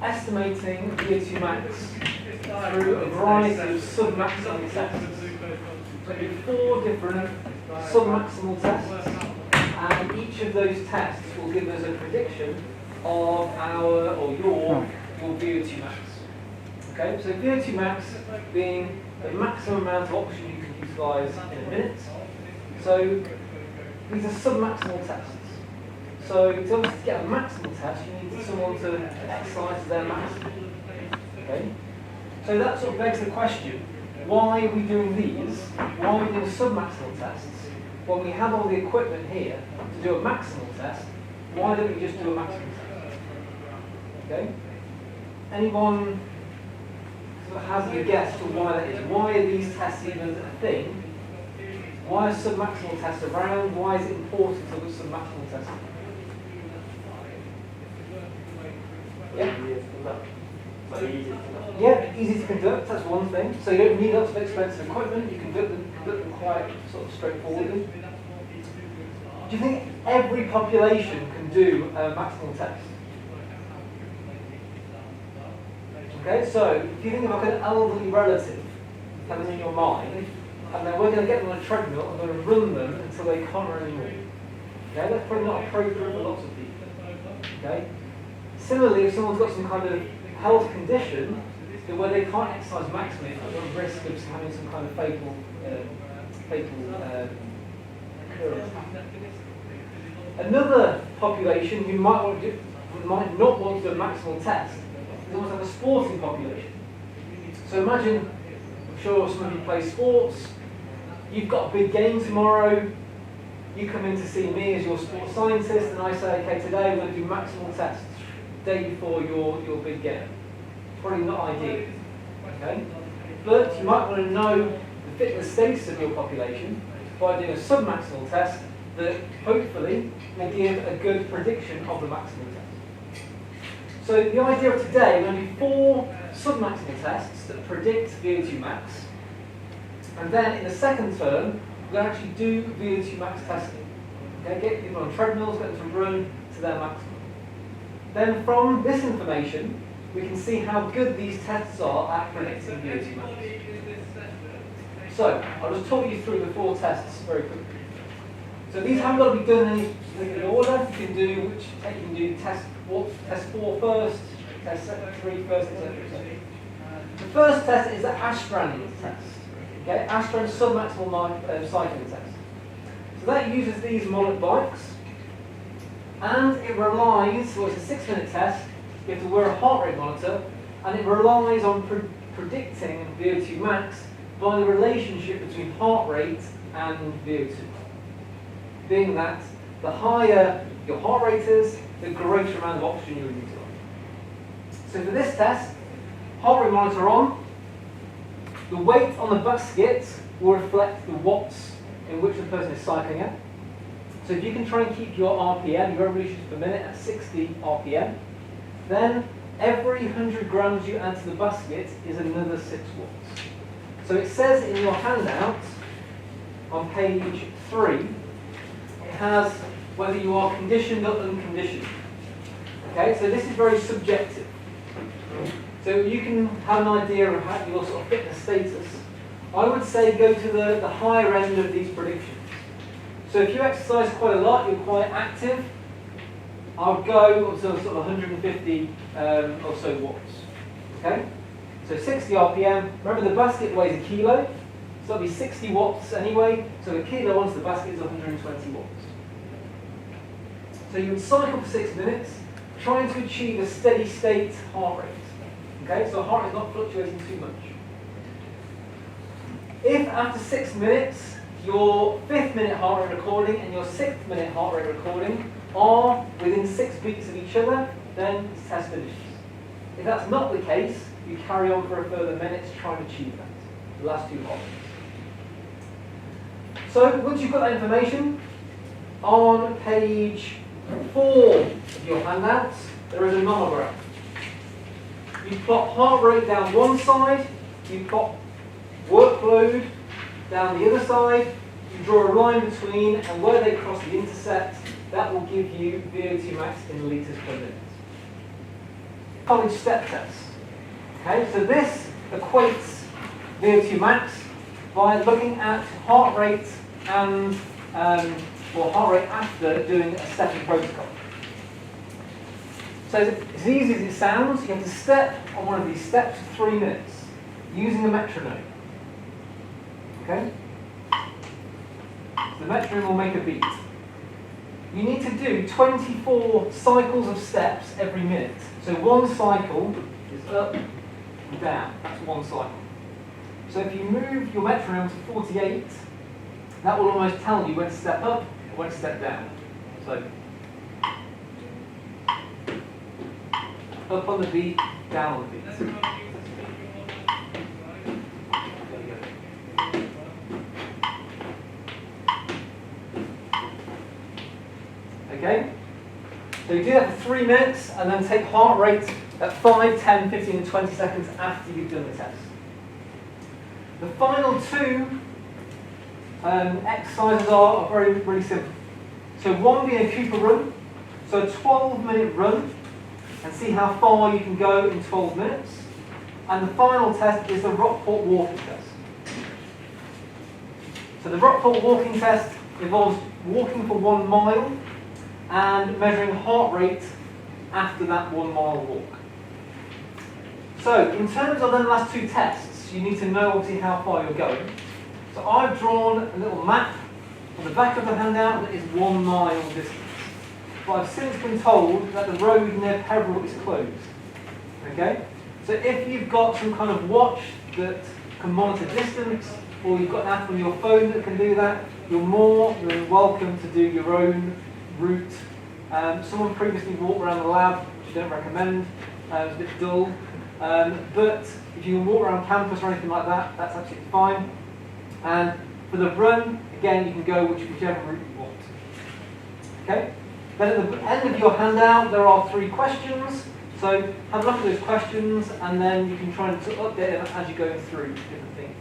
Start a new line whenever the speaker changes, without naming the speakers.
estimating VO2max through a variety of submaximal tests. So we do 4 different submaximal tests, and each of those tests will give us a prediction of our or your VO2max. Okay, so VO2max being the maximum amount of oxygen you can utilise in a minute. So these are submaximal tests. So to obviously get a maximal test, you need someone to exercise to their maximum. Okay? So that sort of begs the question, why are we doing these? Why are we doing submaximal tests when we have all the equipment here to do a maximal test? Why don't we just do a maximal test? Okay? Anyone sort of has a guess to why that is? Why are these tests even a thing? Why are submaximal tests around? Why is it important to look at submaximal testing? Yeah? Yeah, easy to conduct, that's one thing. So you don't need lots of expensive equipment, you can conduct them quite sort of straightforwardly. Do you think every population can do a maximal test? Okay, so if you think of like an elderly relative having in your mind, and then we're going to get them on a treadmill and we're going to run them until they can't run anymore. Okay, that's probably not appropriate for lots of people. Okay? Similarly, if someone's got some kind of health condition where they can't exercise maximally, they're at risk of having some kind of fatal occurrence. Another population who might not want to do a maximal test is almost like a sporting population. So imagine, I'm sure some of you play sports, you've got a big game tomorrow, you come in to see me as your sports scientist, and I say, okay, today we're going to do maximal tests, day before your big game. Probably not ideal, okay? But you might want to know the fitness status of your population by doing a submaximal test that hopefully will give a good prediction of the maximal test. So the idea of today, we're going to do 4 submaximal tests that predict VO2max, and then in the second term, we're going to actually do VO2max testing. Okay, get people on treadmills, get them to run to their maximum. Then from this information, we can see how good these tests are at predicting VO2max. So, I'll just talk you through the 4 tests very quickly. So these haven't got to be done in any order. You can do test 4 first, test 3 first, etc. The first test is the Ashbrand test. Okay, Ashbrand submaximal cycling test. So that uses these Mollet bikes. And it relies, well, it's a 6-minute test, you have to wear a heart rate monitor, and it relies on predicting VO2 max by the relationship between heart rate and VO2. Being that the higher your heart rate is, the greater amount of oxygen you'll utilize. So for this test, heart rate monitor on, the weight on the basket will reflect the watts in which the person is cycling at. So if you can try and keep your RPM, your revolutions per minute, at 60 RPM, then every 100 grams you add to the basket is another 6 watts. So it says in your handout, on page 3, it has whether you are conditioned or unconditioned. Okay, so this is very subjective. So you can have an idea of how your sort of fitness status. I would say go to the higher end of these predictions. So if you exercise quite a lot, you're quite active, I would go up to sort of 150 or so watts. Okay? So 60 RPM. Remember the basket weighs a kilo, so that'll be 60 watts anyway. So a kilo onto the basket is 120 watts. So you would cycle for 6 minutes, trying to achieve a steady state heart rate. Okay? So heart rate is not fluctuating too much. If after 6 minutes, your 5th minute heart rate recording and your 6th minute heart rate recording are within 6 beats of each other, then the test finishes. If that's not the case, you carry on for a further minute to try and achieve that, the last 2 heart rates. So once you've got that information, on page 4 of your handouts, there is a nomogram. You plot heart rate down one side, you plot workload down the other side, you draw a line between, and where they cross the intercept, that will give you VO2 max in litres per minute. college step test. Okay, so this equates VO2 max by looking at heart rate and or heart rate after doing a stepping protocol. So as easy as it sounds, you have to step on one of these steps for 3 minutes using a metronome. Okay? So the metronome will make a beat. You need to do 24 cycles of steps every minute. So one cycle is up and down. That's one cycle. So if you move your metronome to 48, that will almost tell you when to step up or when to step down. So up on the beat, down on the beat. Okay? So you do that for 3 minutes and then take heart rate at 5, 10, 15 and 20 seconds after you've done the test. The final two exercises are really simple. So one being a Cooper run, so a 12-minute run, and see how far you can go in 12 minutes. And the final test is the Rockport walking test. So the Rockport walking test involves walking for 1 mile and measuring heart rate after that 1 mile walk. So in terms of the last two tests, you need to know obviously how far you're going. So I've drawn a little map on the back of the handout that is 1 mile distance. But I've since been told that the road near Peveril is closed. Okay? So if you've got some kind of watch that can monitor distance, or you've got an app on your phone that can do that, you're more than welcome to do your own route. Someone previously walked around the lab, which I don't recommend. It was a bit dull. But if you can walk around campus or anything like that, that's absolutely fine. And for the run, again, you can go whichever route you want. Okay? Then at the end of your handout, there are 3 questions. So have a look at those questions, and then you can try and update them as you go through different things.